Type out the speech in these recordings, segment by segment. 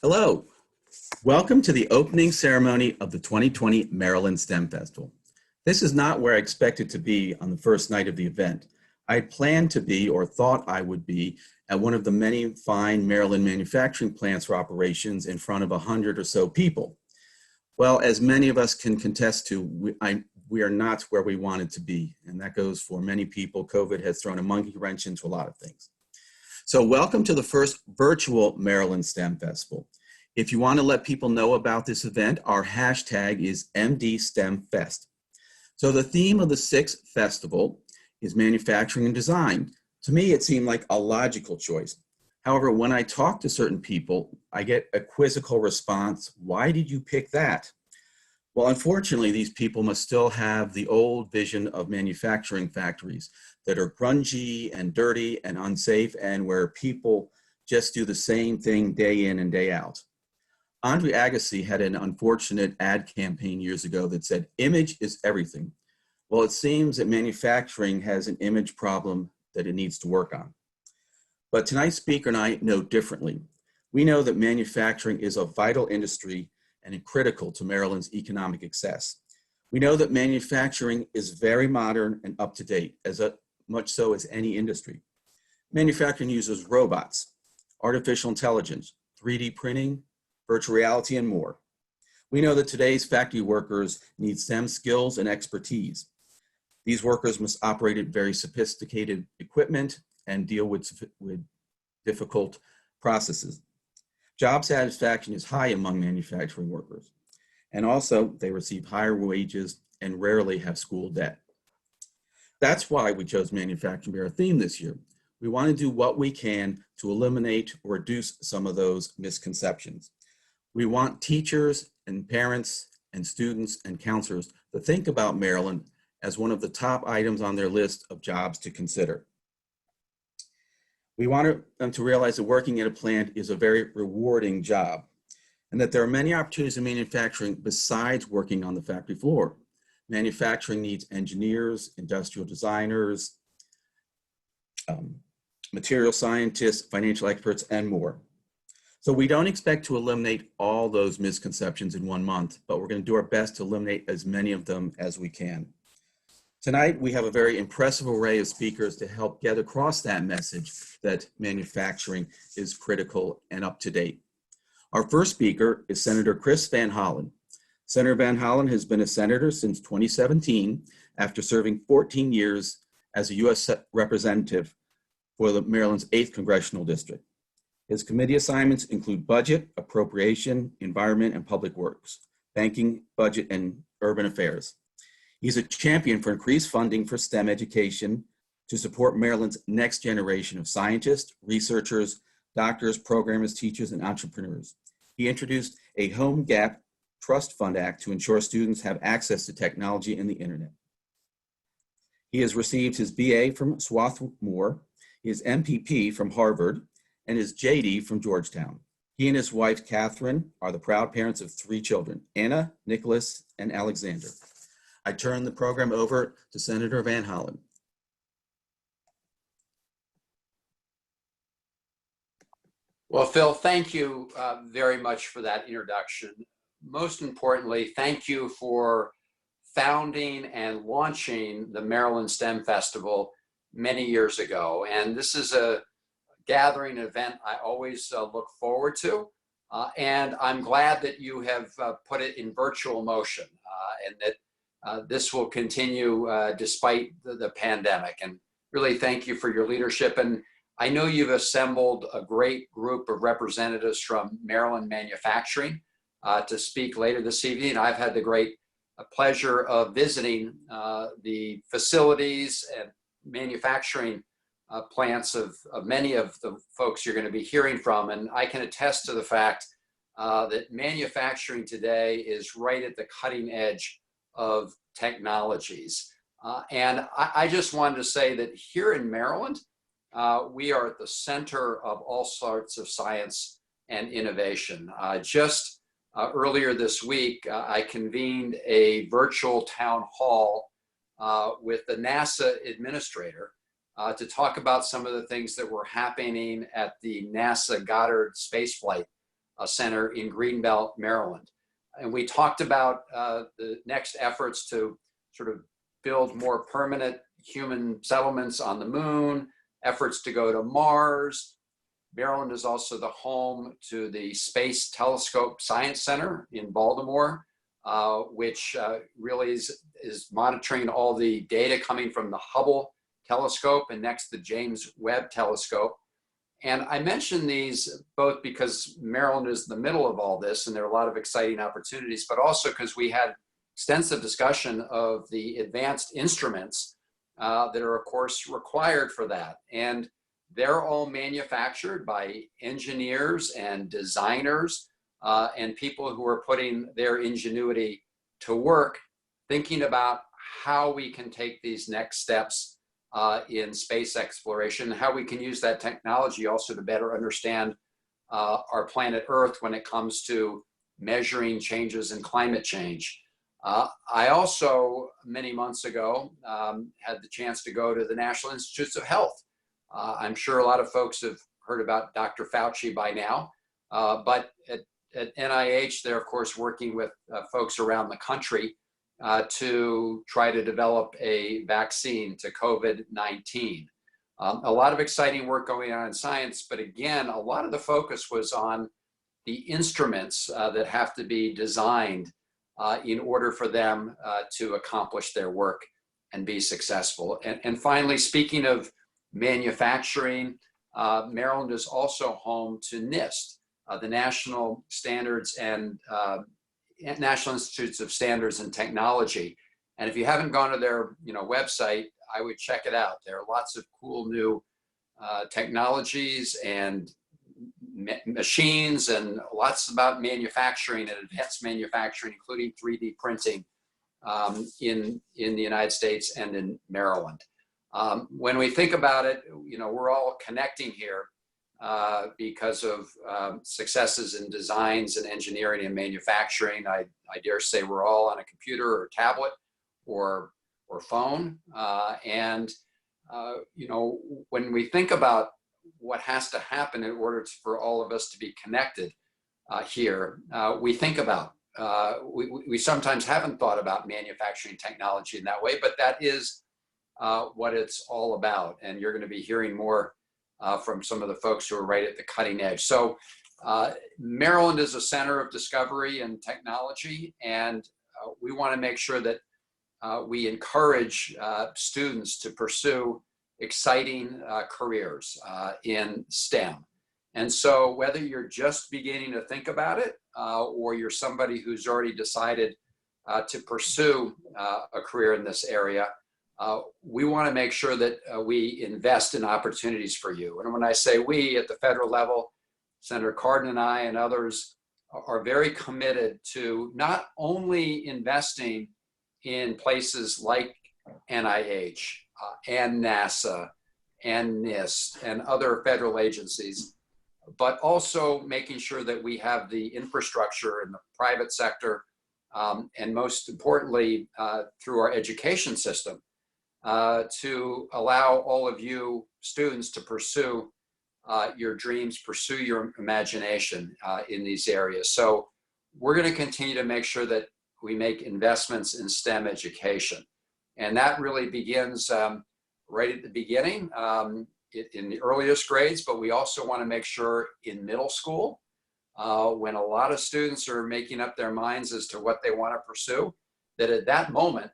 Hello, welcome to the opening ceremony of the 2020 Maryland STEM Festival. This is not where I expected to be on the first night of the event. I had planned to be, or thought I would be, at one of the many fine Maryland manufacturing plants for operations in front of 100 or so people. Well, as many of us can contest to, we are not where we wanted to be, and that goes for many people. COVID has thrown a monkey wrench into a lot of things. So welcome to the first virtual Maryland STEM Festival. If you want to let people know about this event, our hashtag is MDSTEMFest. So the theme of the sixth festival is manufacturing and design. To me, it seemed like a logical choice. However, when I talk to certain people, I get a quizzical response. Why did you pick that? Well, unfortunately, these people must still have the old vision of manufacturing factories that are grungy and dirty and unsafe, and where people just do the same thing day in and day out. Andre Agassi had an unfortunate ad campaign years ago that said, "Image is everything." Well, it seems that manufacturing has an image problem that it needs to work on. But tonight's speaker and I know differently. We know that manufacturing is a vital industry and critical to Maryland's economic success. We know that manufacturing is very modern and up to date, much so as any industry. Manufacturing uses robots, artificial intelligence, 3D printing, virtual reality, and more. We know that today's factory workers need STEM skills and expertise. These workers must operate at very sophisticated equipment and deal with difficult processes. Job satisfaction is high among manufacturing workers. And also, they receive higher wages and rarely have school debt. That's why we chose manufacturing to be our theme this year. We want to do what we can to eliminate or reduce some of those misconceptions. We want teachers and parents and students and counselors to think about Maryland as one of the top items on their list of jobs to consider. We want them to realize that working at a plant is a very rewarding job, and that there are many opportunities in manufacturing besides working on the factory floor. Manufacturing needs engineers, industrial designers, material scientists, financial experts, and more. So we don't expect to eliminate all those misconceptions in 1 month, but we're going to do our best to eliminate as many of them as we can. Tonight, we have a very impressive array of speakers to help get across that message that manufacturing is critical and up to date. Our first speaker is Senator Chris Van Hollen. Senator Van Hollen has been a senator since 2017 after serving 14 years as a U.S. representative for the Maryland's 8th Congressional District. His committee assignments include budget, appropriation, environment, and public works, banking, budget, and urban affairs. He's a champion for increased funding for STEM education to support Maryland's next generation of scientists, researchers, doctors, programmers, teachers, and entrepreneurs. He introduced a Home Gap Trust Fund Act to ensure students have access to technology and the internet. He has received his BA from Swarthmore, his MPP from Harvard, and his JD from Georgetown. He and his wife, Catherine, are the proud parents of 3 children, Anna, Nicholas, and Alexander. I turn the program over to Senator Van Hollen. Well, Phil, thank you very much for that introduction. Most importantly, thank you for founding and launching the Maryland STEM Festival many years ago. And this is a gathering event I always look forward to. And I'm glad that you have put it in virtual motion and that this will continue despite the pandemic. And really thank you for your leadership. And I know you've assembled a great group of representatives from Maryland manufacturing to speak later this evening. I've had the great pleasure of visiting the facilities and manufacturing plants of many of the folks you're going to be hearing from. And I can attest to the fact that manufacturing today is right at the cutting edge of technologies. And I just wanted to say that here in Maryland, we are at the center of all sorts of science and innovation. Just earlier this week, I convened a virtual town hall with the NASA administrator to talk about some of the things that were happening at the NASA Goddard space flight Center in Greenbelt, Maryland. And we talked about the next efforts to sort of build more permanent human settlements on the moon, efforts to go to Mars. Maryland is also the home to the Space Telescope Science Center in Baltimore, which really is monitoring all the data coming from the Hubble telescope and next the James Webb telescope. And I mention these both because Maryland is in the middle of all this and there are a lot of exciting opportunities, but also because we had extensive discussion of the advanced instruments that are of course required for that. And they're all manufactured by engineers and designers and people who are putting their ingenuity to work, thinking about how we can take these next steps in space exploration, how we can use that technology also to better understand our planet Earth when it comes to measuring changes in climate change. I also, many months ago, had the chance to go to the National Institutes of Health. I'm sure a lot of folks have heard about Dr. Fauci by now, but at NIH, they're of course working with folks around the country to try to develop a vaccine to COVID-19. A lot of exciting work going on in science, but again, a lot of the focus was on the instruments that have to be designed in order for them to accomplish their work and be successful. And finally, speaking of manufacturing, Maryland is also home to NIST, the National Standards and National Institutes of Standards and Technology. And if you haven't gone to their website, I would check it out. There are lots of cool new technologies and machines and lots about manufacturing and advanced manufacturing, including 3D printing in the United States and in Maryland. When we think about it, we're all connecting here because of successes in designs and engineering and manufacturing. I dare say we're all on a computer or tablet or phone. When we think about what has to happen in order for all of us to be connected here, we think about, we sometimes haven't thought about manufacturing technology in that way, but that is what it's all about. And you're going to be hearing more from some of the folks who are right at the cutting edge. So Maryland is a center of discovery and technology, and we want to make sure that we encourage students to pursue exciting careers in STEM. And so whether you're just beginning to think about it or you're somebody who's already decided to pursue a career in this area, we want to make sure that we invest in opportunities for you. And when I say we at the federal level, Senator Cardin and I and others are very committed to not only investing in places like NIH and NASA and NIST and other federal agencies, but also making sure that we have the infrastructure in the private sector and most importantly, through our education system to allow all of you students to pursue your dreams, pursue your imagination in these areas. So we're going to continue to make sure that we make investments in STEM education. And that really begins right at the beginning in the earliest grades, but we also want to make sure in middle school, when a lot of students are making up their minds as to what they want to pursue, that at that moment,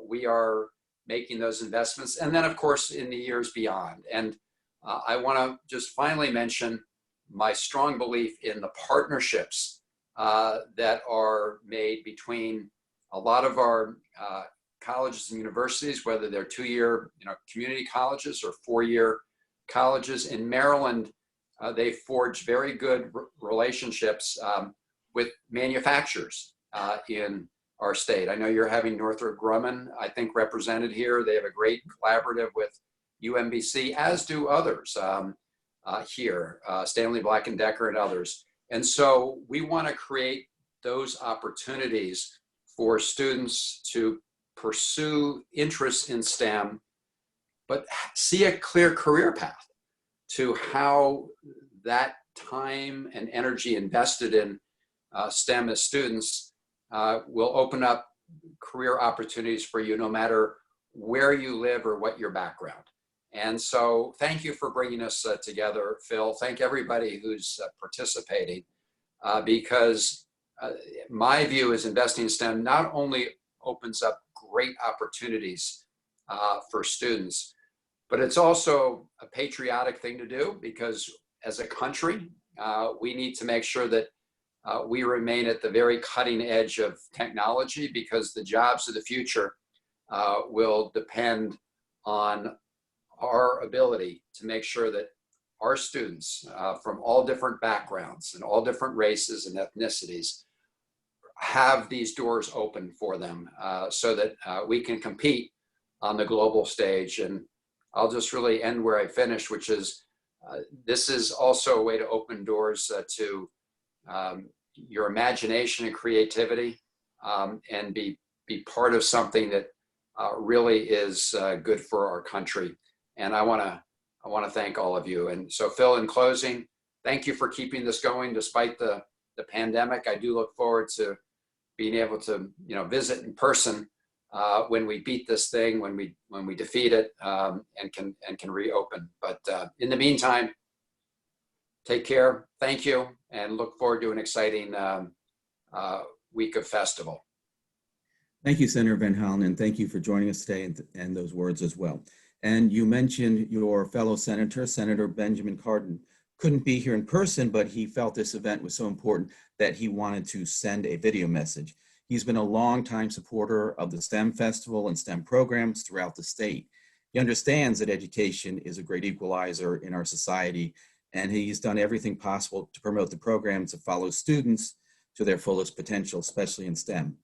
we are making those investments. And then of course, in the years beyond. And I want to just finally mention my strong belief in the partnerships that are made between a lot of our colleges and universities, whether they're two-year community colleges or four-year colleges. In Maryland, they forge very good relationships with manufacturers in our state. I know you're having Northrop Grumman, I think, represented here. They have a great collaborative with UMBC, as do others here, Stanley Black & Decker and others. And so we want to create those opportunities for students to pursue interests in STEM, but see a clear career path to how that time and energy invested in STEM as students will open up career opportunities for you no matter where you live or what your background. And so thank you for bringing us together, Phil. Thank everybody who's participating because my view is investing in STEM not only opens up great opportunities for students, but it's also a patriotic thing to do because as a country, we need to make sure that we remain at the very cutting edge of technology because the jobs of the future will depend on our ability to make sure that our students from all different backgrounds and all different races and ethnicities have these doors open for them so that we can compete on the global stage. And I'll just really end where I finished, which is this is also a way to open doors to your imagination and creativity and be part of something that really is good for our country. And I want to thank all of you. And so Phil, in closing, thank you for keeping this going despite the pandemic. I do look forward to being able to visit in person when we beat this thing, when we defeat it and can reopen. But in the meantime, take care. Thank you, and look forward to an exciting week of festival. Thank you, Senator Van Hollen, and thank you for joining us today and those words as well. And you mentioned your fellow senator, Senator Benjamin Cardin, couldn't be here in person, but he felt this event was so important that he wanted to send a video message. He's been a longtime supporter of the STEM Festival and STEM programs throughout the state. He understands that education is a great equalizer in our society, and he's done everything possible to promote the programs that follow students to their fullest potential, especially in STEM.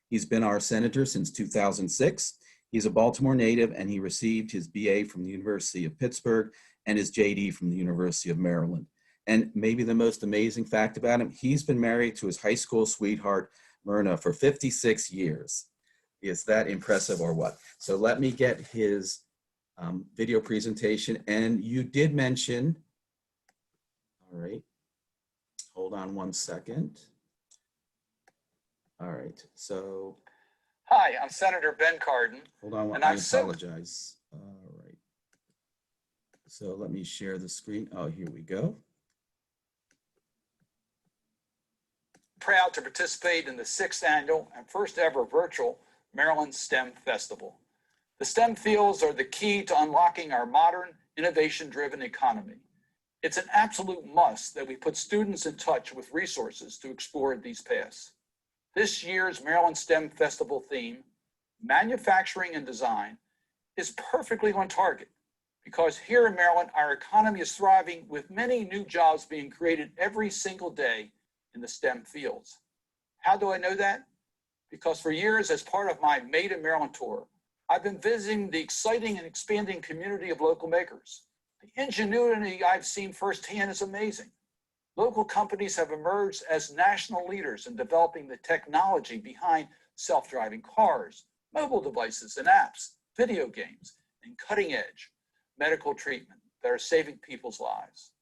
He's been our senator since 2006. He's a Baltimore native, and he received his BA from the University of Pittsburgh and his JD from the University of Maryland. And maybe the most amazing fact about him, he's been married to his high school sweetheart, Myrna, for 56 years. Is that impressive or what? So let me get his video presentation. And you did mention, all right, hold on one second. All right, so. Hi, I'm Senator Ben Cardin. Hold on, and I apologize. All right. So let me share the screen. Oh, here we go. Proud to participate in the 6th annual and first ever virtual Maryland STEM Festival. The STEM fields are the key to unlocking our modern, innovation-driven economy. It's an absolute must that we put students in touch with resources to explore these paths. This year's Maryland STEM Festival theme, Manufacturing and Design, is perfectly on target because here in Maryland, our economy is thriving with many new jobs being created every single day in the STEM fields. How do I know that? Because for years, as part of my Made in Maryland tour, I've been visiting the exciting and expanding community of local makers. The ingenuity I've seen firsthand is amazing. Local companies have emerged as national leaders in developing the technology behind self-driving cars, mobile devices and apps, video games, and cutting-edge medical treatment that are saving people's lives.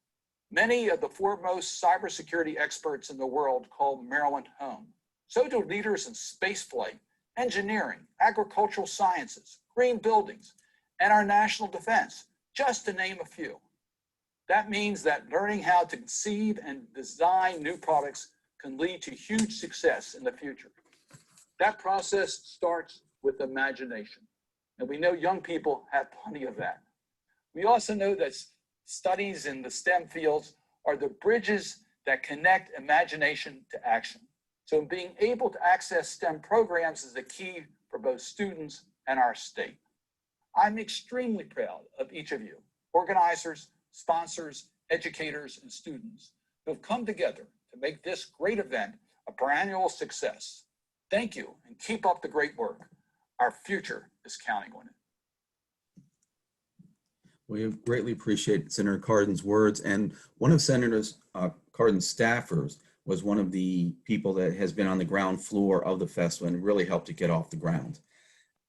Many of the foremost cybersecurity experts in the world call Maryland home. So do leaders in spaceflight, engineering, agricultural sciences, green buildings, and our national defense, just to name a few. That means that learning how to conceive and design new products can lead to huge success in the future. That process starts with imagination, and we know young people have plenty of that. We also know that studies in the STEM fields are the bridges that connect imagination to action. So being able to access STEM programs is the key for both students and our state. I'm extremely proud of each of you, organizers, sponsors, educators, and students who have come together to make this great event a perennial success. Thank you, and keep up the great work. Our future is counting on it. We greatly appreciate Senator Cardin's words, and one of Senator Cardin's staffers was one of the people that has been on the ground floor of the festival and really helped to get off the ground.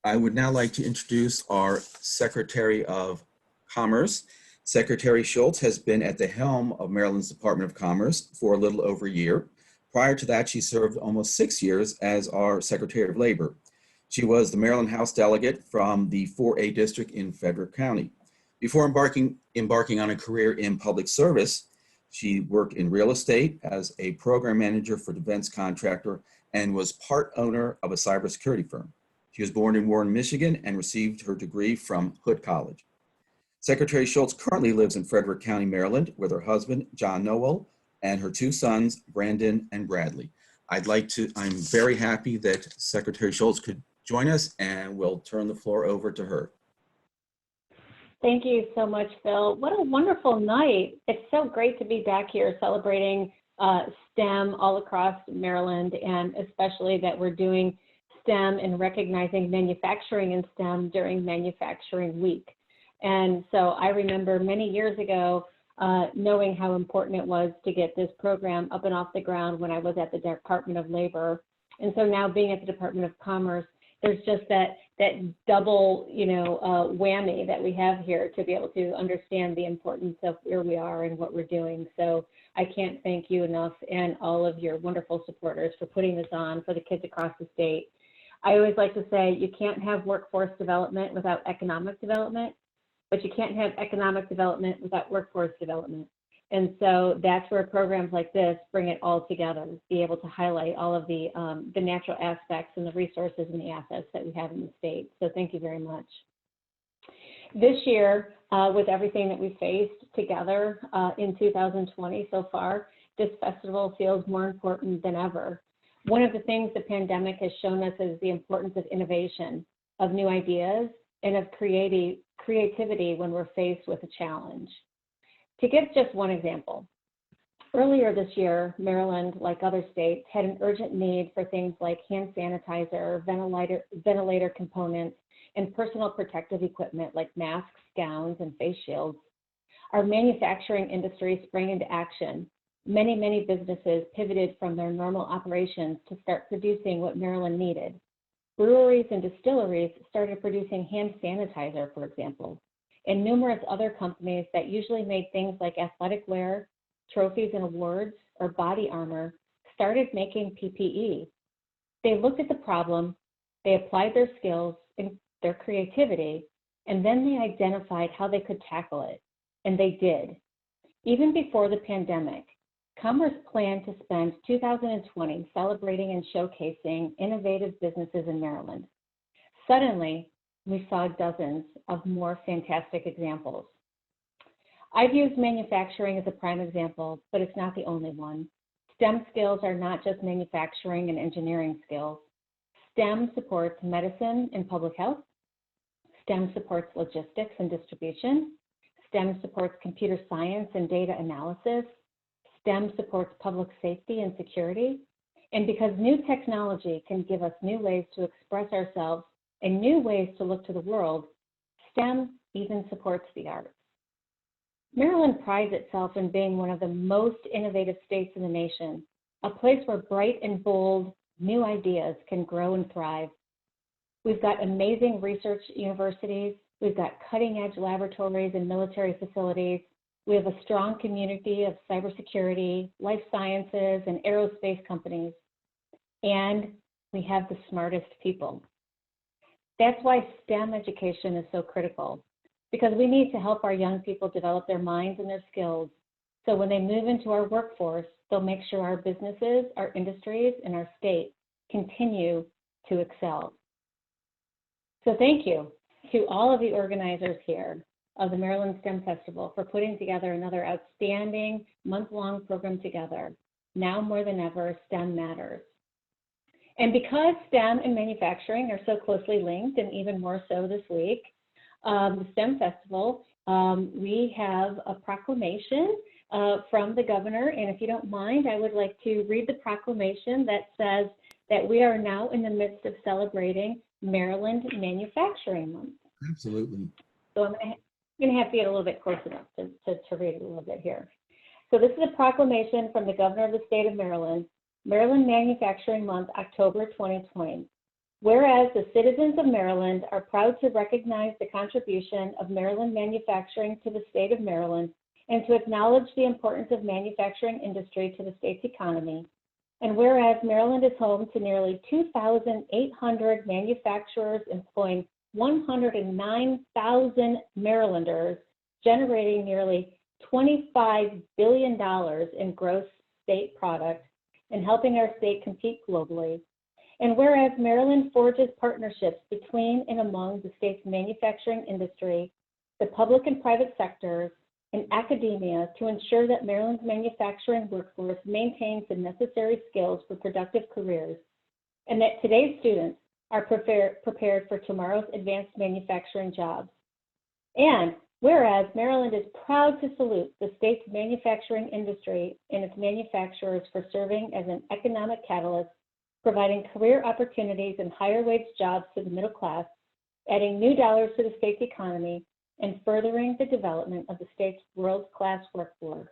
I would now like to introduce our Secretary of Commerce, Secretary Schultz has been at the helm of Maryland's Department of Commerce for a little over a year. Prior to that, she served almost 6 years as our Secretary of Labor. She was the Maryland House delegate from the 4A district in Frederick County. Before embarking on a career in public service, she worked in real estate as a program manager for defense contractor and was part owner of a cybersecurity firm. She was born in Warren, Michigan, and received her degree from Hood College. Secretary Schultz currently lives in Frederick County, Maryland, with her husband, John Noel, and her 2 sons, Brandon and Bradley. I'm very happy that Secretary Schultz could join us, and we'll turn the floor over to her. Thank you so much, Phil. What a wonderful night. It's so great to be back here celebrating STEM all across Maryland, and especially that we're doing STEM and recognizing manufacturing in STEM during Manufacturing Week. And so I remember many years ago knowing how important it was to get this program up and off the ground when I was at the Department of Labor. And so now being at the Department of Commerce, there's just that double, whammy that we have here to be able to understand the importance of where we are and what we're doing. So I can't thank you enough and all of your wonderful supporters for putting this on for the kids across the state. I always like to say you can't have workforce development without economic development, but you can't have economic development without workforce development. And so that's where programs like this bring it all together, be able to highlight all of the natural aspects and the resources and the assets that we have in the state. So thank you very much. This year, with everything that we faced together in 2020 so far, this festival feels more important than ever. One of the things the pandemic has shown us is the importance of innovation, of new ideas, and of creativity when we're faced with a challenge. To give just one example, earlier this year, Maryland, like other states, had an urgent need for things like hand sanitizer, ventilator components, and personal protective equipment like masks, gowns, and face shields. Our manufacturing industry sprang into action. Many businesses pivoted from their normal operations to start producing what Maryland needed. Breweries and distilleries started producing hand sanitizer, for example, and numerous other companies that usually made things like athletic wear, trophies and awards, or body armor started making PPE. They looked at the problem, they applied their skills and their creativity, and then they identified how they could tackle it, and they did. Even before the pandemic, Commerce planned to spend 2020 celebrating and showcasing innovative businesses in Maryland. Suddenly, we saw dozens of more fantastic examples. I've used manufacturing as a prime example, but it's not the only one. STEM skills are not just manufacturing and engineering skills. STEM supports medicine and public health. STEM supports logistics and distribution. STEM supports computer science and data analysis. STEM supports public safety and security. And because new technology can give us new ways to express ourselves and new ways to look to the world, STEM even supports the arts. Maryland prides itself in being one of the most innovative states in the nation, a place where bright and bold new ideas can grow and thrive. We've got amazing research universities, we've got cutting-edge laboratories and military facilities, we have a strong community of cybersecurity, life sciences, and aerospace companies, and we have the smartest people. That's why STEM education is so critical, because we need to help our young people develop their minds and their skills, so when they move into our workforce, they'll make sure our businesses, our industries, and our state continue to excel. So thank you to all of the organizers here of the Maryland STEM Festival for putting together another outstanding month-long program together. Now more than ever, STEM matters. And because STEM and manufacturing are so closely linked, and even more so this week, the STEM Festival, we have a proclamation from the governor. And if you don't mind, I would like to read the proclamation that says that we are now in the midst of celebrating Maryland Manufacturing Month. Absolutely. So I'm going to have to get a little bit close enough to read it a little bit here. So this is a proclamation from the governor of the state of Maryland, Maryland Manufacturing Month, October 2020. Whereas the citizens of Maryland are proud to recognize the contribution of Maryland manufacturing to the state of Maryland and to acknowledge the importance of manufacturing industry to the state's economy. And whereas Maryland is home to nearly 2,800 manufacturers employing 109,000 Marylanders, generating nearly $25 billion in gross state product and helping our state compete globally. And whereas Maryland forges partnerships between and among the state's manufacturing industry, the public and private sectors, and academia to ensure that Maryland's manufacturing workforce maintains the necessary skills for productive careers, and that today's students are prepared for tomorrow's advanced manufacturing jobs. And whereas Maryland is proud to salute the state's manufacturing industry and its manufacturers for serving as an economic catalyst, providing career opportunities and higher wage jobs to the middle class, adding new dollars to the state's economy, and furthering the development of the state's world-class workforce.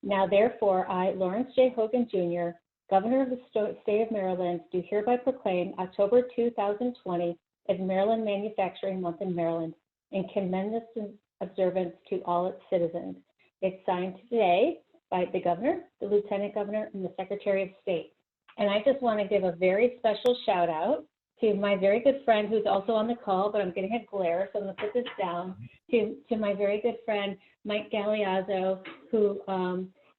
Now, therefore, I, Lawrence J. Hogan, Jr., Governor of the State of Maryland, do hereby proclaim October 2020 as Maryland Manufacturing Month in Maryland and commend this observance to all its citizens. It's signed today by the Governor, the Lieutenant Governor, and the Secretary of State. And I just want to give a very special shout out to my very good friend who's also on the call, but I'm getting a glare, so I'm going to put this down, to my very good friend, Mike Galeazzo, who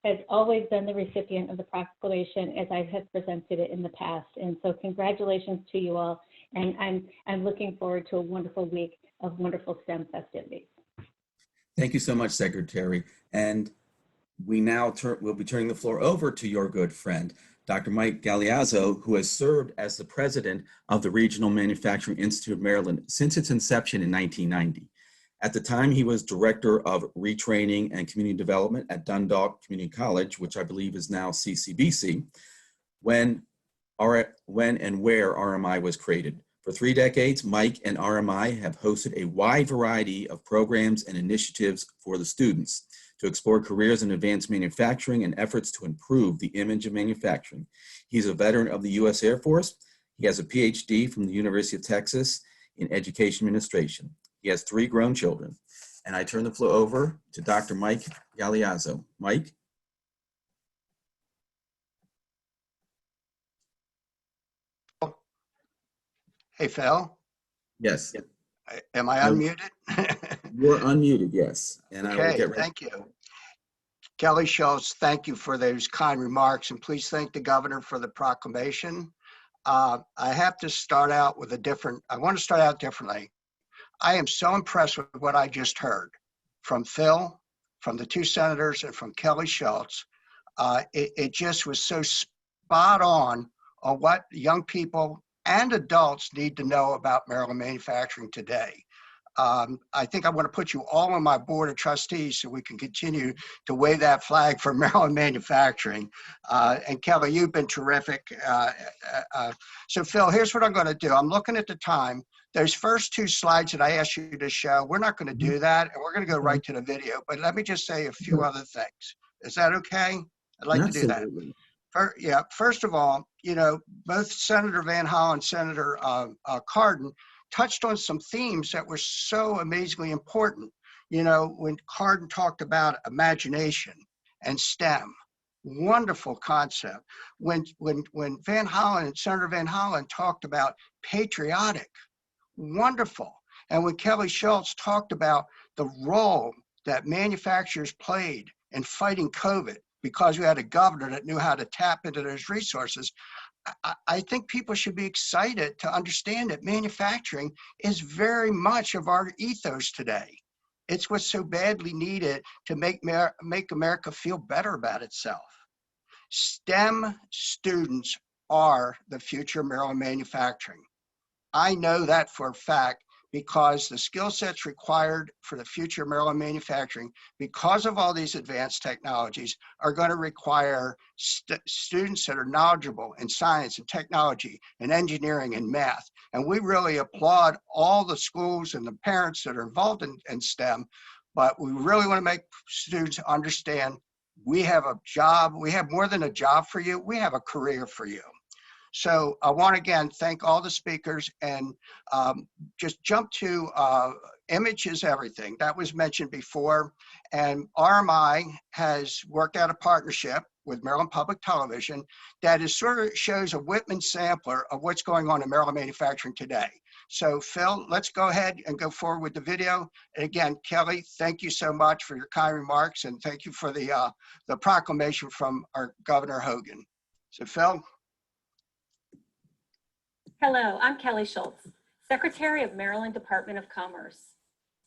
has always been the recipient of the proclamation as I have presented it in the past. And so congratulations to you all. And I'm looking forward to a wonderful week of wonderful STEM festivities. Thank you so much, Secretary. And we now will be turning the floor over to your good friend, Dr. Mike Galeazzo, who has served as the president of the Regional Manufacturing Institute of Maryland since its inception in 1990. At the time, he was director of retraining and community development at Dundalk Community College, which I believe is now CCBC, when and where RMI was created. For 3 decades, Mike and RMI have hosted a wide variety of programs and initiatives for the students to explore careers in advanced manufacturing and efforts to improve the image of manufacturing. He's a veteran of the U.S. Air Force. He has a PhD from the University of Texas in Education Administration. He has 3 grown children. And I turn the floor over to Dr. Mike Galeazzo. Mike? Hey, Phil. Yes. Am I unmuted? You're unmuted, yes. And I will Okay, get ready. thank you. Kelly Schultz, thank you for those kind remarks, and please thank the governor for the proclamation. I have to start out with I want to start out differently. I am so impressed with what I just heard from Phil, from the 2 senators, and from Kelly Schultz. It just was so spot on what young people and adults need to know about Maryland manufacturing today. I think I want to put you all on my board of trustees so we can continue to wave that flag for Maryland manufacturing. And Kelly, you've been terrific. So Phil, here's what I'm going to do. I'm looking at the time. Those first 2 slides that I asked you to show, we're not going to do that, and we're going to go right to the video. But let me just say a few other things. Is that okay? I'd like to do that. First of all, both Senator Van Hollen and Senator Cardin touched on some themes that were so amazingly important. When Cardin talked about imagination and STEM, wonderful concept. When Van Hollen and Senator Van Hollen talked about patriotic, wonderful. And when Kelly Schultz talked about the role that manufacturers played in fighting COVID, because we had a governor that knew how to tap into those resources, I think people should be excited to understand that manufacturing is very much of our ethos today. It's what's so badly needed to make America feel better about itself. STEM students are the future of Maryland manufacturing. I know that for a fact because the skill sets required for the future of Maryland manufacturing, because of all these advanced technologies, are going to require students that are knowledgeable in science and technology and engineering and math. And we really applaud all the schools and the parents that are involved in STEM, but we really want to make students understand we have a job, we have more than a job for you, we have a career for you. So I want to again thank all the speakers and just jump to image is everything. That was mentioned before. And RMI has worked out a partnership with Maryland Public Television that is sort of shows a Whitman sampler of what's going on in Maryland manufacturing today. So Phil, let's go ahead and go forward with the video. And again, Kelly, thank you so much for your kind remarks and thank you for the proclamation from our Governor Hogan. So Phil. Hello, I'm Kelly Schultz, Secretary of Maryland Department of Commerce.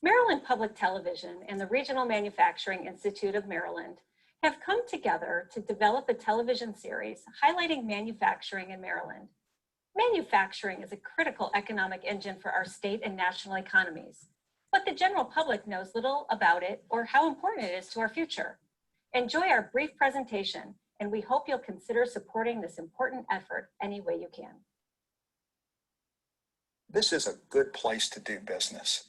Maryland Public Television and the Regional Manufacturing Institute of Maryland have come together to develop a television series highlighting manufacturing in Maryland. Manufacturing is a critical economic engine for our state and national economies, but the general public knows little about it or how important it is to our future. Enjoy our brief presentation, and we hope you'll consider supporting this important effort any way you can. This is a good place to do business.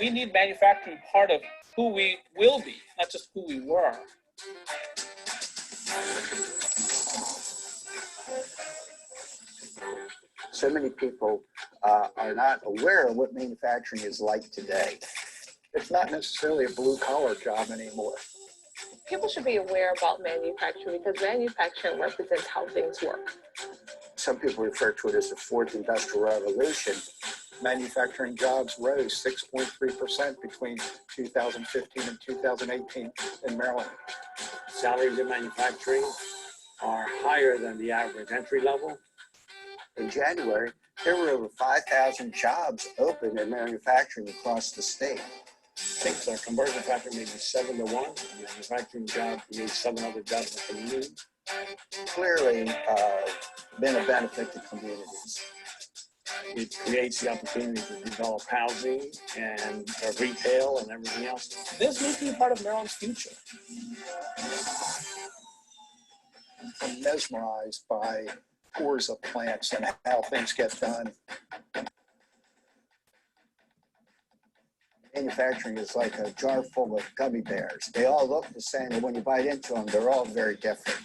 We need manufacturing part of who we will be, not just who we were. So many people are not aware of what manufacturing is like today. It's not necessarily a blue-collar job anymore. People should be aware about manufacturing because manufacturing represents how things work. Some people refer to it as the fourth industrial revolution. Manufacturing jobs rose 6.3% between 2015 and 2018 in Maryland. Salaries in manufacturing are higher than the average entry level. In January, there were over 5,000 jobs open in manufacturing across the state. I think the conversion factor may be 7 to 1. A manufacturing job creates 7 other jobs in the community. Clearly been a benefit to communities. It creates the opportunity to develop housing and retail and everything else. This needs to be part of Maryland's future. I'm mesmerized by tours of plants and how things get done. Manufacturing is like a jar full of gummy bears. They all look the same, but when you bite into them, they're all very different.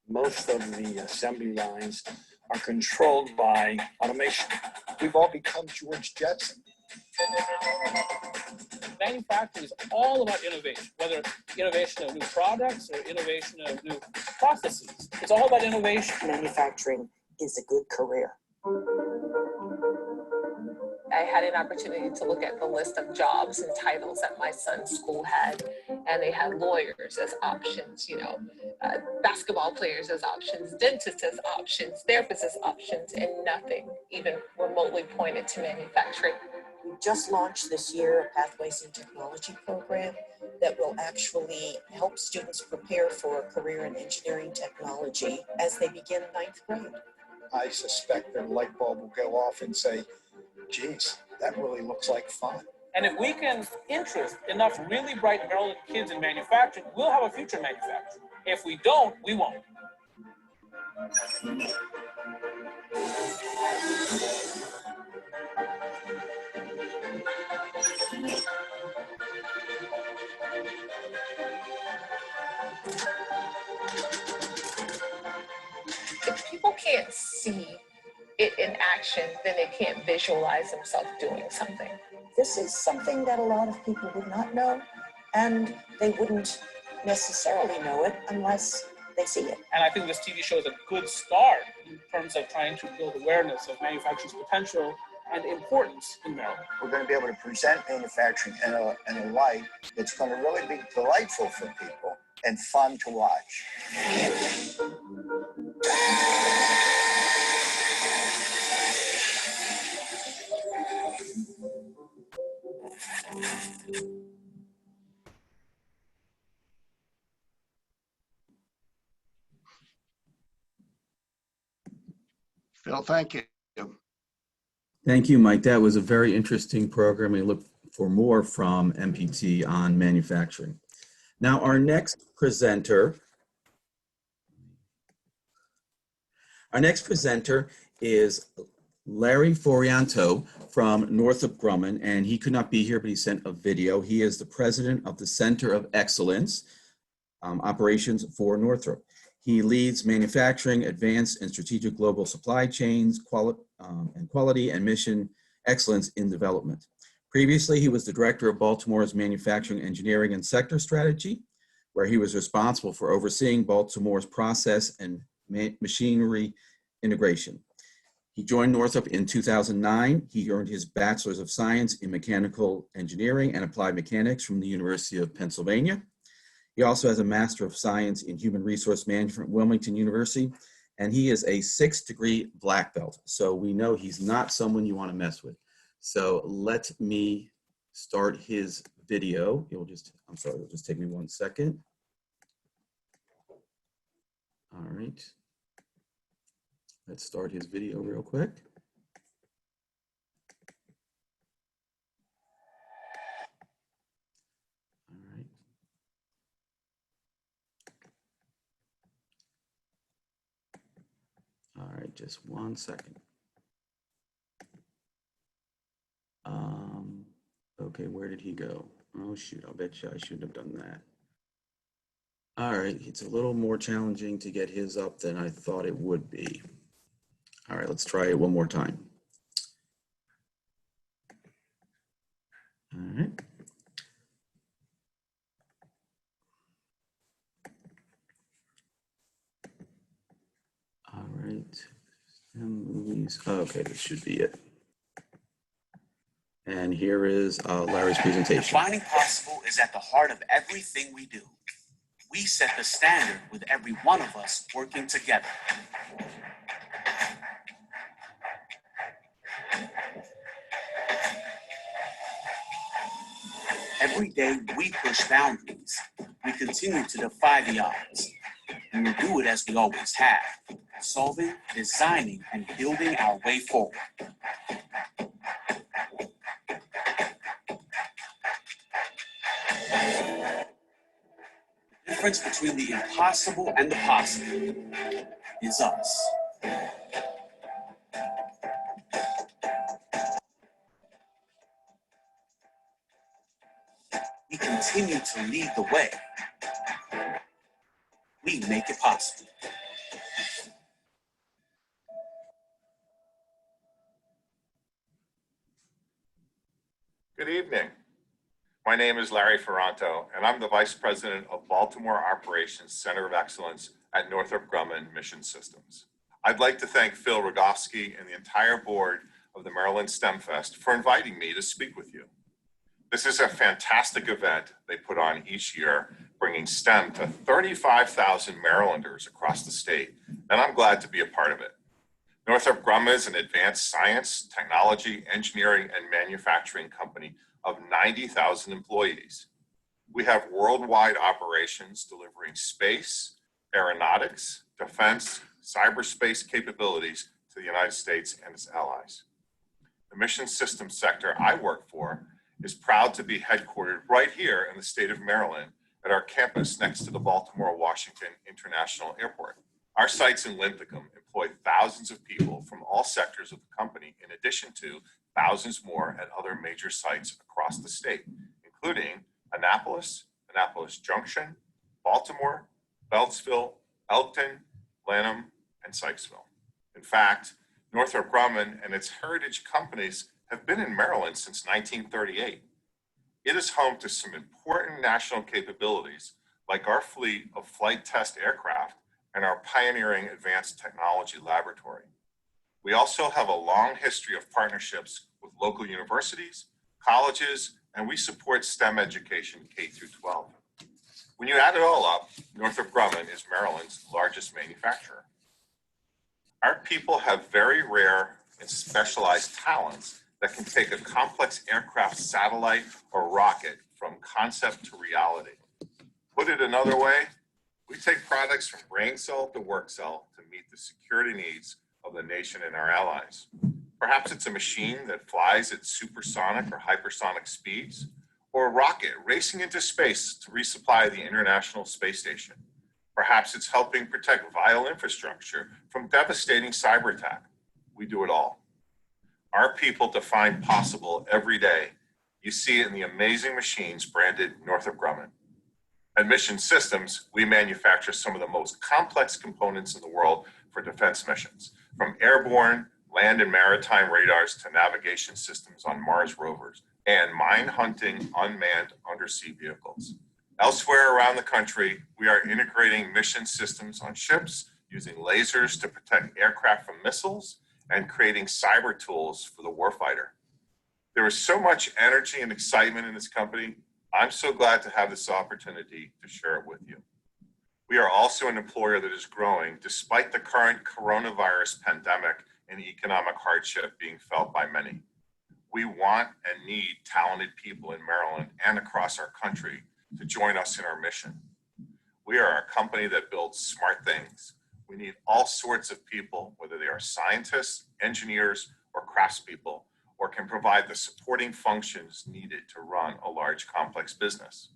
Most of the assembly lines are controlled by automation. We've all become George Jetson. Manufacturing is all about innovation, whether innovation of new products or innovation of new processes. It's all about innovation. Manufacturing is a good career. I had an opportunity to look at the list of jobs and titles that my son's school had, and they had lawyers as options, basketball players as options, dentists as options, therapists as options, and nothing even remotely pointed to manufacturing. We just launched this year a Pathways in Technology program that will actually help students prepare for a career in engineering technology as they begin 9th grade. I suspect their light bulb will go off and say, geez, that really looks like fun. And if we can interest enough really bright Maryland kids in manufacturing, we'll have a future in manufacturing. If we don't, we won't. If people can't see it in action, then they can't visualize themselves doing something. This is something that a lot of people would not know, and they wouldn't necessarily know it unless they see it. And I think this TV show is a good start in terms of trying to build awareness of manufacturing's potential and importance in Maryland. We're going to be able to present manufacturing in a light that's going to really be delightful for people and fun to watch. Phil, thank you. Thank you, Mike. That was a very interesting program. We look for more from MPT on manufacturing. Now, our next presenter Our next presenter is Larry Forianto from Northrop Grumman, and he could not be here, but he sent a video. He is the president of the Center of Excellence Operations for Northrop. He leads manufacturing, advanced and strategic global supply chains, quality and mission excellence in development. Previously, he was the director of Baltimore's manufacturing, engineering, and sector strategy, where he was responsible for overseeing Baltimore's process and machinery integration. He joined Northrop in 2009. He earned his Bachelor's of Science in Mechanical Engineering and Applied Mechanics from the University of Pennsylvania. He also has a Master of Science in Human Resource Management, Wilmington University, and he is a 6th-degree black belt. So we know he's not someone you want to mess with. So let me start his video. It'll just take me 1 second. All right. Let's start his video real quick. All right. All right, just 1 second. Okay, where did he go? Oh shoot, I'll bet you I shouldn't have done that. All right, it's a little more challenging to get his up than I thought it would be. All right, let's try it one more time. All right. All right. Movies. Okay, this should be it. And here is Larry's presentation. Defining possible is at the heart of everything we do. We set the standard with every one of us working together. Every day we push boundaries. We continue to defy the odds. And we do it as we always have, solving, designing, and building our way forward. The difference between the impossible and the possible is us. We continue to lead the way. We make it possible. Good evening. My name is Larry Ferranto, and I'm the Vice President of Baltimore Operations Center of Excellence at Northrop Grumman Mission Systems. I'd like to thank Phil Rogofsky and the entire board of the Maryland STEM Fest for inviting me to speak with you. This is a fantastic event they put on each year, bringing STEM to 35,000 Marylanders across the state, and I'm glad to be a part of it. Northrop Grumman is an advanced science, technology, engineering, and manufacturing company of 90,000 employees. We have worldwide operations delivering space, aeronautics, defense, cyberspace capabilities to the United States and its allies. The mission systems sector I work for is proud to be headquartered right here in the state of Maryland at our campus next to the Baltimore-Washington International Airport. Our sites in Linthicum employ thousands of people from all sectors of the company, in addition to thousands more at other major sites across the state, including Annapolis, Annapolis Junction, Baltimore, Beltsville, Elkton, Lanham, and Sykesville. In fact, Northrop Grumman and its heritage companies have been in Maryland since 1938. It is home to some important national capabilities, like our fleet of flight test aircraft and our pioneering advanced technology laboratory. We also have a long history of partnerships with local universities, colleges, and we support STEM education K through 12. When you add it all up, Northrop Grumman is Maryland's largest manufacturer. Our people have very rare and specialized talents that can take a complex aircraft, satellite, or rocket from concept to reality. Put it another way, we take products from brain cell to work cell to meet the security needs of the nation and our allies. Perhaps it's a machine that flies at supersonic or hypersonic speeds, or a rocket racing into space to resupply the International Space Station. Perhaps it's helping protect vital infrastructure from devastating cyber attack. We do it all. Our people define possible every day. You see it in the amazing machines branded Northrop Grumman. At Mission Systems, we manufacture some of the most complex components in the world for defense missions, from airborne, land and maritime radars to navigation systems on Mars rovers and mine-hunting unmanned undersea vehicles. Elsewhere around the country, we are integrating mission systems on ships, using lasers to protect aircraft from missiles, and creating cyber tools for the warfighter. There is so much energy and excitement in this company. I'm so glad to have this opportunity to share it with you. We are also an employer that is growing despite the current coronavirus pandemic and economic hardship being felt by many. We want and need talented people in Maryland and across our country to join us in our mission. We are a company that builds smart things. We need all sorts of people, whether they are scientists, engineers, or craftspeople, or can provide the supporting functions needed to run a large, complex business.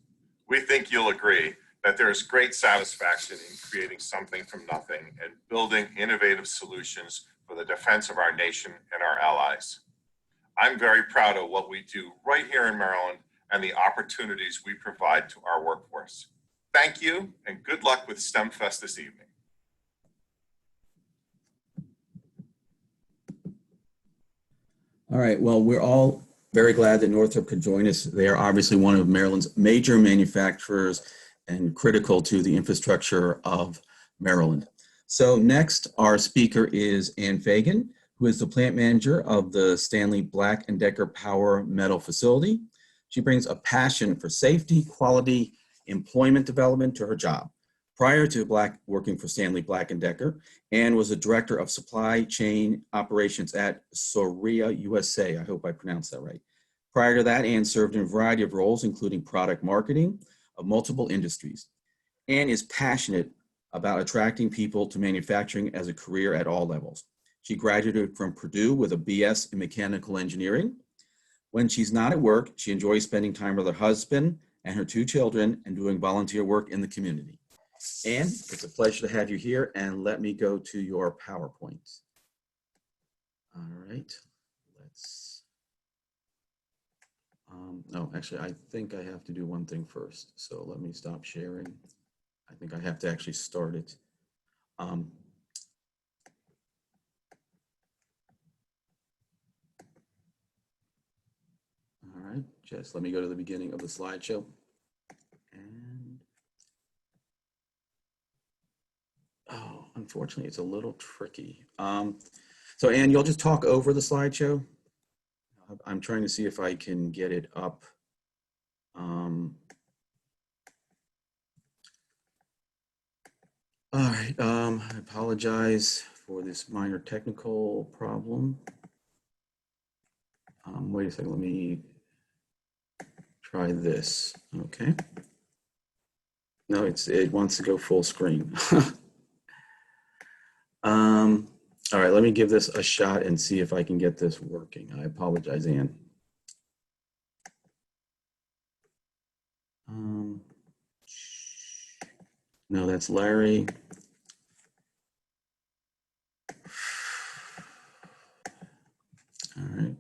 We think you'll agree that there is great satisfaction in creating something from nothing and building innovative solutions for the defense of our nation and our allies. I'm very proud of what we do right here in Maryland and the opportunities we provide to our workforce. Thank you and good luck with STEM Fest this evening. All right, well, we're all very glad that Northrop could join us. They are obviously one of Maryland's major manufacturers and critical to the infrastructure of Maryland. So next, our speaker is Ann Fagan, who is the plant manager of the Stanley Black & Decker Power Metal Facility. She brings a passion for safety, quality, employment development to her job. Prior to working for Stanley Black & Decker, Ann was the director of supply chain operations at Soria USA. I hope I pronounced that right. Prior to that, Ann served in a variety of roles, including product marketing of multiple industries. Ann is passionate about attracting people to manufacturing as a career at all levels. She graduated from Purdue with a BS in mechanical engineering. When she's not at work, she enjoys spending time with her husband and her 2 children and doing volunteer work in the community. Ann, it's a pleasure to have you here, and let me go to your PowerPoint. All right, let's, no, actually, I think I have to do one thing first. So let me stop sharing. I think I have to actually start it. All right, just let me go to the beginning of the slideshow. And oh, unfortunately, it's a little tricky. So Ann, you'll just talk over the slideshow. I'm trying to see if I can get it up. All right, I apologize for this minor technical problem. Wait a second, let me try this, okay. No, it wants to go full screen. All right, let me give this a shot and see if I can get this working. I apologize, Ann. No, that's Larry. All right.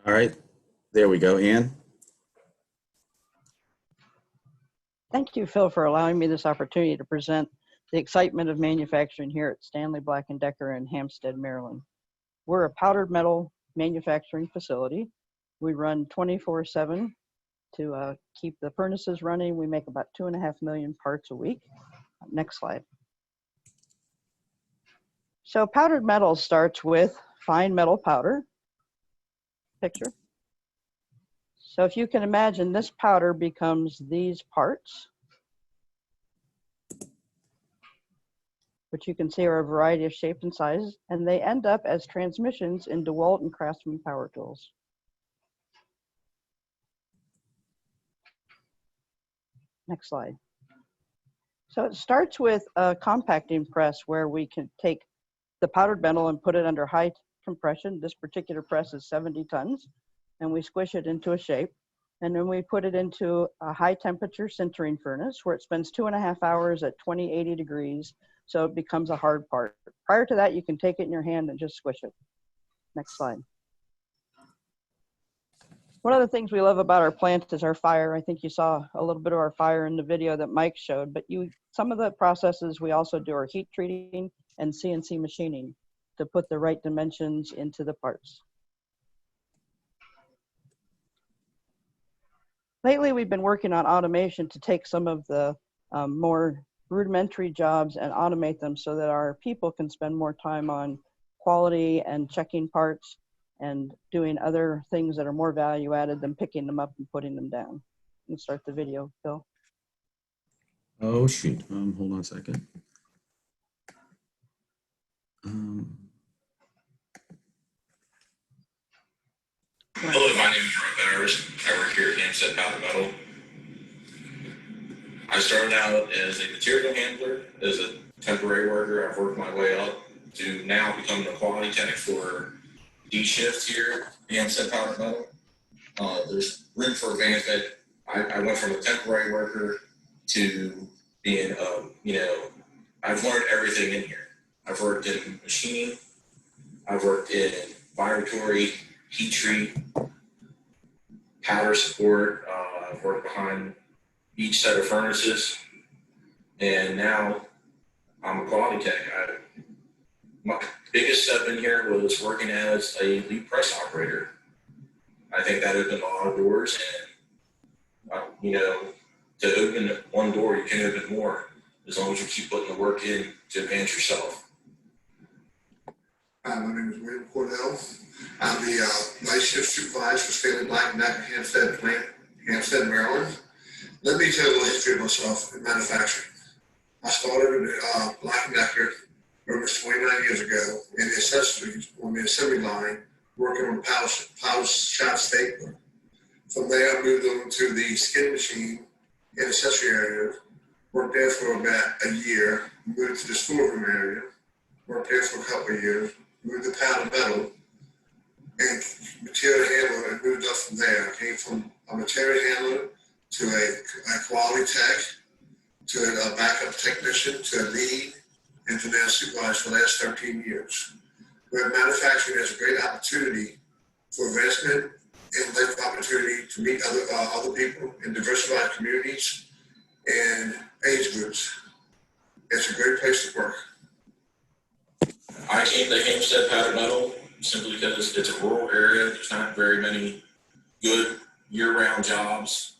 All right, there we go, Ann. Thank you, Phil, for allowing me this opportunity to present the excitement of manufacturing here at Stanley Black & Decker in Hampstead, Maryland. We're a powdered metal manufacturing facility. We run 24/7 to keep the furnaces running. We make about 2.5 million parts a week. Next slide. So powdered metal starts with fine metal powder. Picture. So if you can imagine, this powder becomes these parts, which you can see are a variety of shapes and sizes, and they end up as transmissions in DeWalt and Craftsman power tools. Next slide. So it starts with a compacting press where we can take the powdered metal and put it under high compression. This particular press is 70 tons, and we squish it into a shape. And then we put it into a high temperature sintering furnace where it spends 2.5 hours at 2080 degrees. So it becomes a hard part. Prior to that, you can take it in your hand and just squish it. Next slide. One of the things we love about our plant is our fire. I think you saw a little bit of our fire in the video that Mike showed, but some of the processes we also do are heat treating and CNC machining to put the right dimensions into the parts. Lately, we've been working on automation to take some of the more rudimentary jobs and automate them so that our people can spend more time on quality and checking parts and doing other things that are more value added than picking them up and putting them down. You can start the video, Phil. Oh, shoot. Hold on a second. Hello, my name is Ron Bowers. I work here at Hampstead Powder Metal. I started out as a material handler, as a temporary worker. I've worked my way up to now becoming a quality tech for D shift here at Hampstead Powder Metal. There's room for advancement. I went from a temporary worker to being, I've learned everything in here. I've worked in machining. I've worked in vibratory, heat treat, powder support. I've worked behind each set of furnaces, and now I'm a quality tech. My biggest step in here was working as a lead press operator. I think that opened a lot of doors, and to open one door, you can open more as long as you keep putting the work in to advance yourself. Hi, my name is William Cordell. I'm the night shift supervisor for Stanley Black & Decker Hampstead plant, Hampstead, Maryland. Let me tell you a little history of myself in manufacturing. I started at Black & Decker over 29 years ago in the accessories on the assembly line, working on power shop stapler. From there, I moved on to the skin machine in accessory area, worked there for about a year, moved to the storeroom area, worked there for a couple of years, moved to powder metal, and material handler, and moved up from there. I came from a material handler to a quality tech, to a backup technician, to a lead, and to now supervisor for the last 13 years. Where manufacturing has a great opportunity for investment and life opportunity to meet other people in diversified communities and age groups. It's a great place to work. I came to Hampstead Powder Metal simply because it's a rural area. There's not very many good year-round jobs.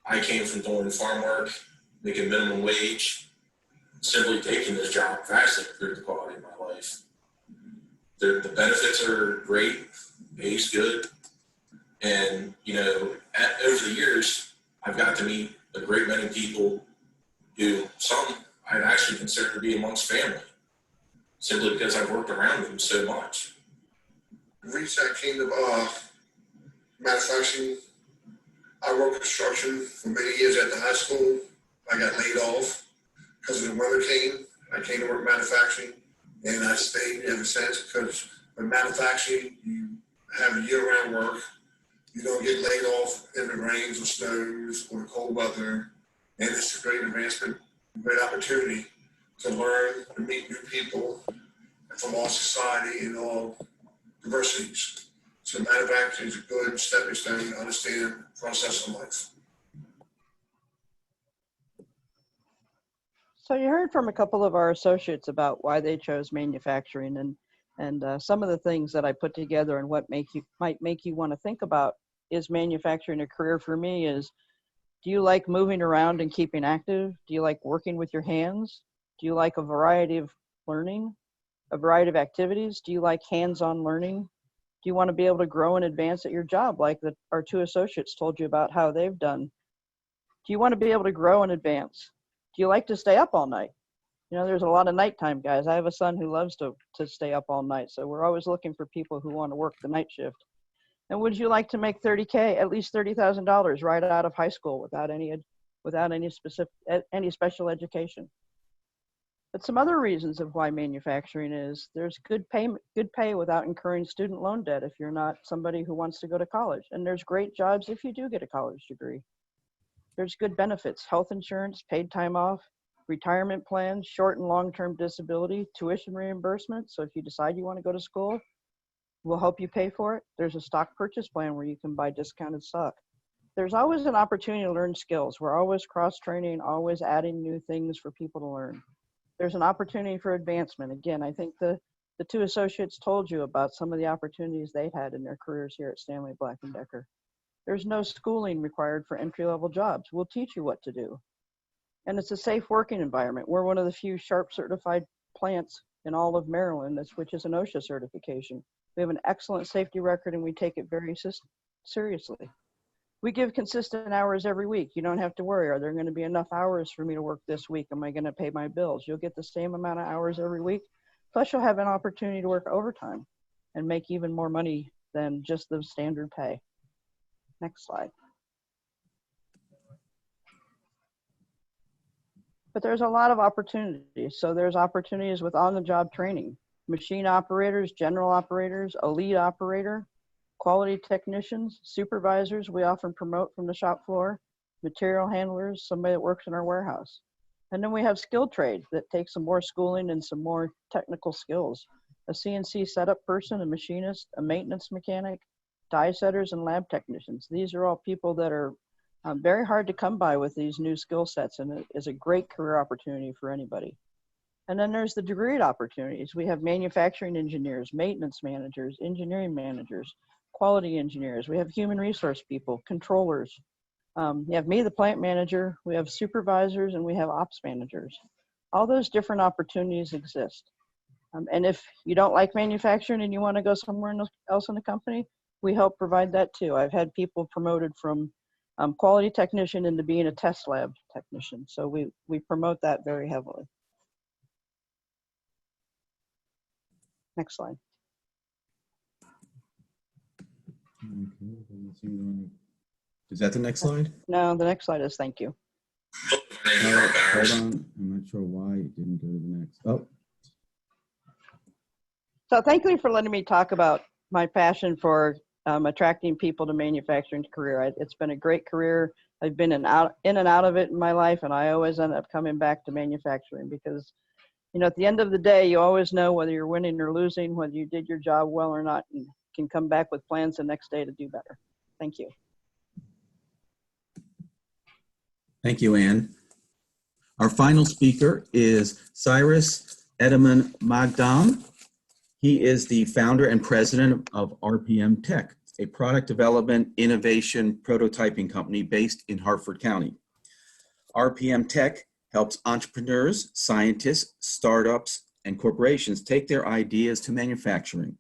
I came from doing farm work, making minimum wage. Simply taking this job vastly improved the quality of my life. The benefits are great, pays good, and over the years, I've got to meet a great many people who some I'd actually consider to be amongst family, simply because I've worked around them so much. The reason I came to manufacturing, I worked construction for many years at the high school. I got laid off because of the weather came. I came to work manufacturing, and I stayed ever since because with manufacturing, you have year-round work. You don't get laid off in the rains or snows or the cold weather, and it's a great advancement, great opportunity to learn, to meet new people from all society and all diversities. So manufacturing is a good stepping stone to understand the process of life. So you heard from a couple of our associates about why they chose manufacturing, and some of the things that I put together and what might make you want to think about, is manufacturing a career for me is, do you like moving around and keeping active? Do you like working with your hands? Do you like a variety of learning, a variety of activities? Do you like hands-on learning? Do you want to be able to grow and advance at your job like our two associates told you about how they've done? Do you want to be able to grow and advance? Do you like to stay up all night? There's a lot of nighttime guys. I have a son who loves to stay up all night. So we're always looking for people who want to work the night shift. And would you like to make $30K, at least $30,000 right out of high school without any special education? But some other reasons of why manufacturing is there's good pay without incurring student loan debt if you're not somebody who wants to go to college. And there's great jobs if you do get a college degree. There's good benefits, health insurance, paid time off, retirement plans, short and long-term disability, tuition reimbursement. So if you decide you want to go to school, we'll help you pay for it. There's a stock purchase plan where you can buy discounted stock. There's always an opportunity to learn skills. We're always cross-training, always adding new things for people to learn. There's an opportunity for advancement. Again, I think the two associates told you about some of the opportunities they've had in their careers here at Stanley Black & Decker. There's no schooling required for entry-level jobs. We'll teach you what to do. And it's a safe working environment. We're one of the few SHARP certified plants in all of Maryland, which is an OSHA certification. We have an excellent safety record and we take it very seriously. We give consistent hours every week. You don't have to worry, are there going to be enough hours for me to work this week? Am I going to pay my bills? You'll get the same amount of hours every week. Plus you'll have an opportunity to work overtime and make even more money than just the standard pay. Next slide. But there's a lot of opportunities. So there's opportunities with on-the-job training, machine operators, general operators, a lead operator, quality technicians, supervisors we often promote from the shop floor, material handlers, somebody that works in our warehouse. And then we have skilled trades that take some more schooling and some more technical skills. A CNC setup person, a machinist, a maintenance mechanic, die setters, and lab technicians. These are all people that are very hard to come by with these new skill sets, and it is a great career opportunity for anybody. And then there's the degreed opportunities. We have manufacturing engineers, maintenance managers, engineering managers, quality engineers. We have human resource people, controllers. You have me, the plant manager. We have supervisors, and we have ops managers. All those different opportunities exist. And if you don't like manufacturing and you want to go somewhere else in the company, we help provide that too. I've had people promoted from quality technician into being a test lab technician. So we promote that very heavily. Next slide. Is that the next slide? No, the next slide is thank you. Hold on, I'm not sure why it didn't go to the next. Oh. So thank you for letting me talk about my passion for attracting people to manufacturing career. It's been a great career. I've been in and out of it in my life, and I always end up coming back to manufacturing because, you know, at the end of the day, you always know whether you're winning or losing, whether you did your job well or not, and can come back with plans the next day to do better. Thank you. Thank you, Ann. Our final speaker is Cyrus Edaman Magdam. He is the founder and president of RPM Tech, a product development, innovation, prototyping company based in Hartford County. RPM Tech helps entrepreneurs, scientists, startups, and corporations take their ideas to manufacturing.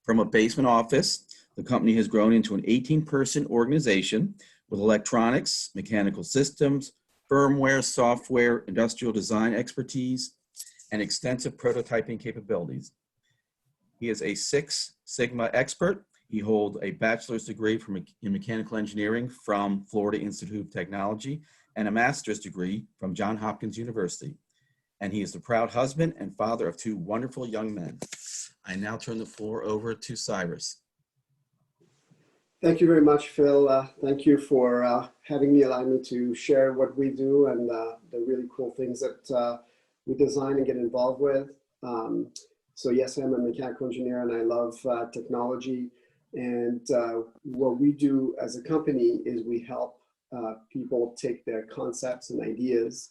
From a basement office, the company has grown into an 18-person organization with electronics, mechanical systems, firmware, software, industrial design expertise, and extensive prototyping capabilities. He is a Six Sigma expert. He holds a bachelor's degree in mechanical engineering from Florida Institute of Technology and a master's degree from Johns Hopkins University. And he is the proud husband and father of two wonderful young men. I now turn the floor over to Cyrus. Thank you very much, Phil. Thank you for having me, allowing me to share what we do and the really cool things that we design and get involved with. So yes, I'm a mechanical engineer and I love technology. And what we do as a company is we help people take their concepts and ideas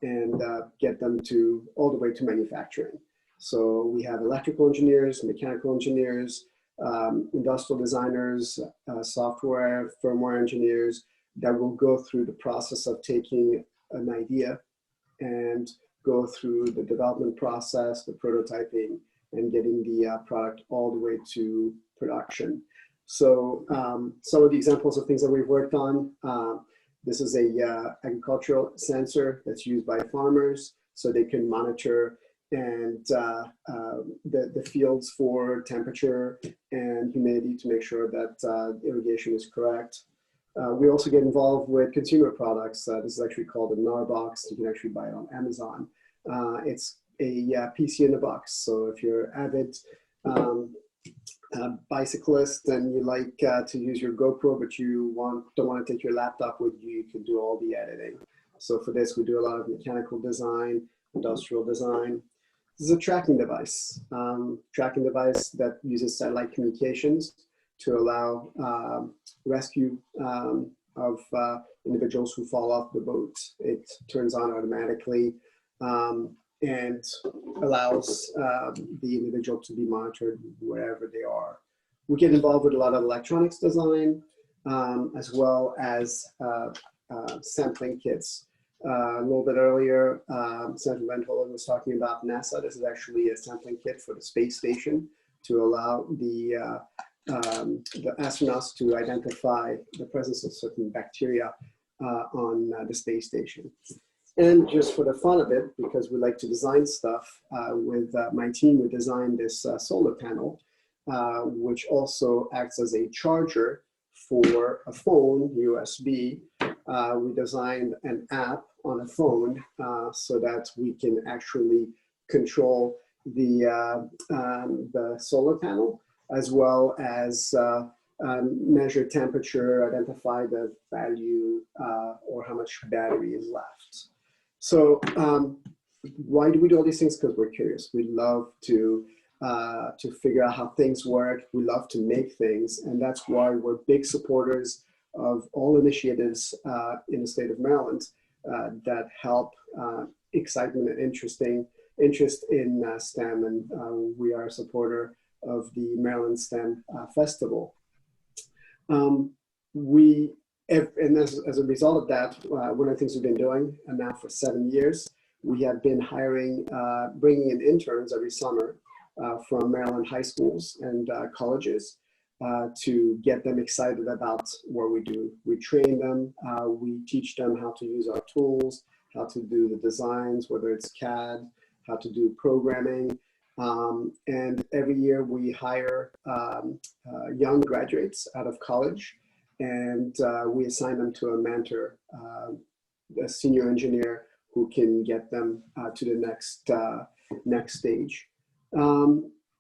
and get them to all the way to manufacturing. So we have electrical engineers, mechanical engineers, industrial designers, software, firmware engineers that will go through the process of taking an idea and go through the development process, the prototyping, and getting the product all the way to production. So some of the examples of things that we've worked on, this is a agricultural sensor that's used by farmers so they can monitor and the fields for temperature and humidity to make sure that irrigation is correct. We also get involved with consumer products. This is actually called a NAR box. You can actually buy it on Amazon. It's a PC in a box. So if you're avid bicyclist and you like to use your GoPro, but you don't want to take your laptop with you, you can do all the editing. So for this, we do a lot of mechanical design, industrial design. This is a tracking device that uses satellite communications to allow rescue of individuals who fall off the boat. It turns on automatically and allows the individual to be monitored wherever they are. We get involved with a lot of electronics design, as well as sampling kits. A little bit earlier, Senator Van Hollen was talking about NASA. This is actually a sampling kit for the space station to allow the astronauts to identify the presence of certain bacteria on the space station. And just for the fun of it, because we like to design stuff, with my team, we designed this solar panel, which also acts as a charger for a phone, USB. We designed an app on a phone so that we can actually control the solar panel, as well as measure temperature, identify the value or how much battery is left. So why do we do all these things? Because we're curious. We love to figure out how things work. We love to make things, and that's why we're big supporters of all initiatives in the state of Maryland that help excitement and interest in STEM, and we are a supporter of the Maryland STEM Festival. And as a result of that, one of the things we've been doing, and now for 7 years, we have been hiring, bringing in interns every summer from Maryland high schools and colleges to get them excited about what we do. We train them, we teach them how to use our tools, how to do the designs, whether it's CAD, how to do programming. And every year we hire young graduates out of college, and we assign them to a mentor, a senior engineer who can get them to the next stage.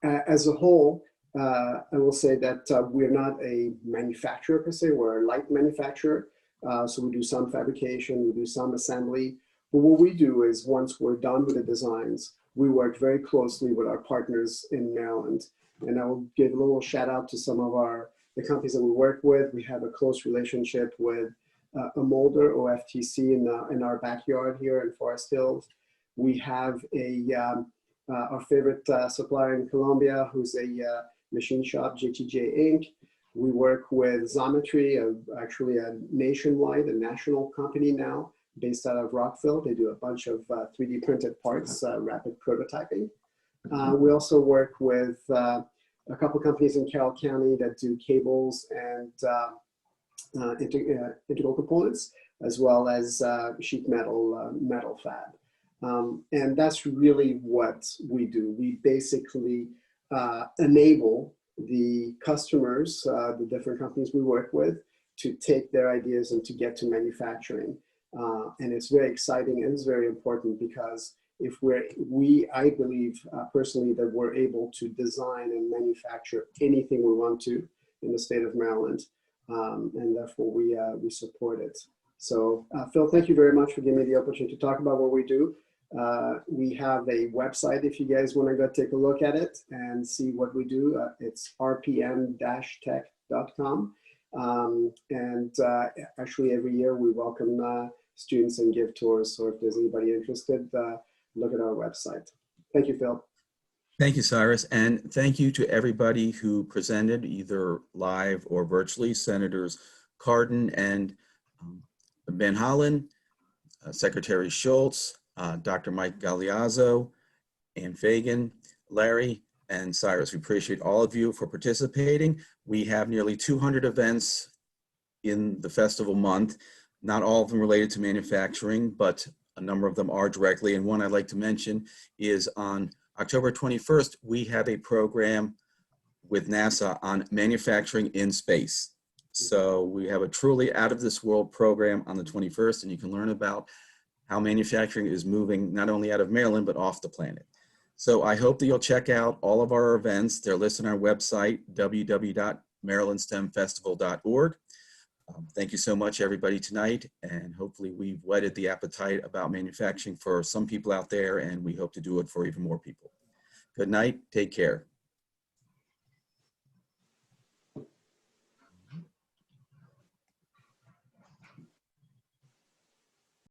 As a whole, I will say that we're not a manufacturer per se, we're a light manufacturer. So we do some fabrication, we do some assembly. But what we do is once we're done with the designs, we work very closely with our partners in Maryland. And I will give a little shout out to some of the companies that we work with. We have a close relationship with a molder, OFTC, in our backyard here in Forest Hills. We have our favorite supplier in Colombia, who's a machine shop, JTJ Inc. We work with Xometry, actually a national company now, based out of Rockville. They do a bunch of 3D printed parts, rapid prototyping. We also work with a couple companies in Carroll County that do cables and integral components, as well as sheet metal fab. And that's really what we do. We basically enable the customers, the different companies we work with, to take their ideas and to get to manufacturing. And it's very exciting and it's very important, because if I believe personally that we're able to design and manufacture anything we want to in the state of Maryland, and therefore we support it. So Phil, thank you very much for giving me the opportunity to talk about what we do. We have a website if you guys want to go take a look at it and see what we do. It's rpm-tech.com. And actually every year we welcome students and give tours. So if there's anybody interested, look at our website. Thank you, Phil. Thank you, Cyrus. And thank you to everybody who presented either live or virtually, Senators Cardin and Van Hollen, Secretary Schultz, Dr. Mike Galeazzo, Ann Fagan, Larry, and Cyrus. We appreciate all of you for participating. We have nearly 200 events in the festival month, not all of them related to manufacturing, but a number of them are directly. And one I'd like to mention is on October 21st, we have a program with NASA on manufacturing in space. So we have a truly out of this world program on the 21st, and you can learn about how manufacturing is moving not only out of Maryland, but off the planet. So I hope that you'll check out all of our events. They're listed on our website, www.marylandstemfestival.org. Thank you so much, everybody, tonight. And hopefully we've whetted the appetite about manufacturing for some people out there, and we hope to do it for even more people. Good night. Take care.